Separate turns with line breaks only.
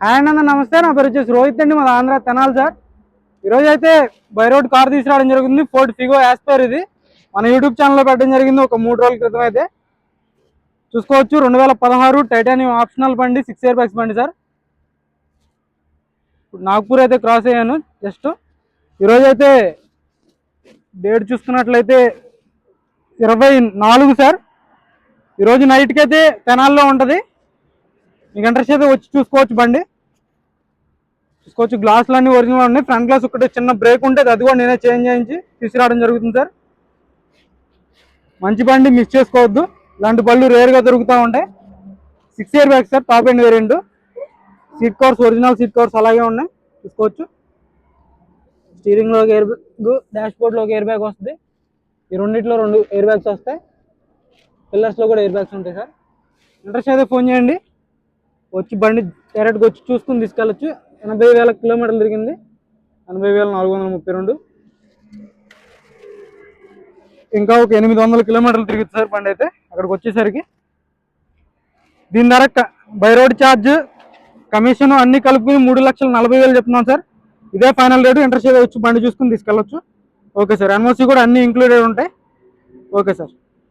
Hi అన్న, నమస్తే. నా పేరు వచ్చేసి రోహిత్ అండి, మాది ఆంధ్ర తెనాలి సార్. ఈరోజు అయితే బై రోడ్ కార్ తీసుకురావడం జరిగింది. Ford Figo aspire. ఇది మన యూట్యూబ్ ఛానల్లో పెట్టడం జరిగింది ఒక 3 రోజుల క్రితం. అయితే చూసుకోవచ్చు 2016 టైటానియం ఆప్షనల్ బండి, 6 ఇయర్ బ్యాగ్స్ బండి సార్. ఇప్పుడు నాగ్పూర్ అయితే క్రాస్ అయ్యాను జస్ట్. ఈరోజు అయితే డేట్ చూసుకున్నట్లయితే 24 సార్. ఈరోజు నైట్కి అయితే తెనాల్లో ఉంటుంది. మీకు ఇంట్రెస్ట్ అయితే వచ్చి చూసుకోవచ్చు. బండి చూసుకోవచ్చు. గ్లాసులు అన్నీ ఒరిజినల్ ఉన్నాయి. ఫ్రంట్ గ్లాస్ ఒకటి చిన్న బ్రేక్ ఉంటుంది, అది కూడా నేనే చేంజ్ చేయించి తీసుకురావడం జరుగుతుంది సార్. మంచి బండి, మిస్ చేసుకోవద్దు. ఇలాంటి బళ్ళు రేర్గా దొరుకుతూ ఉంటాయి. 6 year bag sir, top end variant. Seat covers original seat covers అలాగే ఉన్నాయి, చూసుకోవచ్చు. స్టీరింగ్లో ఒక ఎయిర్ బ్యాగ్, డాష్ బోర్డ్లో ఒక ఎయిర్ బ్యాగ్ వస్తుంది. ఈ రెండింటిలో 2 ఎయిర్ బ్యాగ్స్ వస్తాయి. పిల్లర్స్లో కూడా ఎయిర్ బ్యాగ్స్ ఉంటాయి సార్. ఇంట్రెస్ట్ అయితే ఫోన్ చేయండి, వచ్చి బండి డైరెక్ట్గా వచ్చి చూసుకుని తీసుకెళ్ళచ్చు. 80,000 కిలోమీటర్లు తిరిగింది, 80,432. ఇంకా ఒక 800 కిలోమీటర్లు తిరుగుతుంది సార్ బండి అయితే అక్కడికి వచ్చేసరికి. దీని ధర బై రోడ్ ఛార్జ్, కమిషన్ అన్ని కలుపుకుని 3,40,000 చెప్తున్నాం సార్. ఇదే ఫైనల్ రేటు. ఇంట్రెస్ట్ అయితే వచ్చి బండి చూసుకుని తీసుకెళ్ళచ్చు. Okay sir. ఎన్ఓసి కూడా అన్ని ఇంక్లూడెడ్ ఉంటాయి. Okay sir.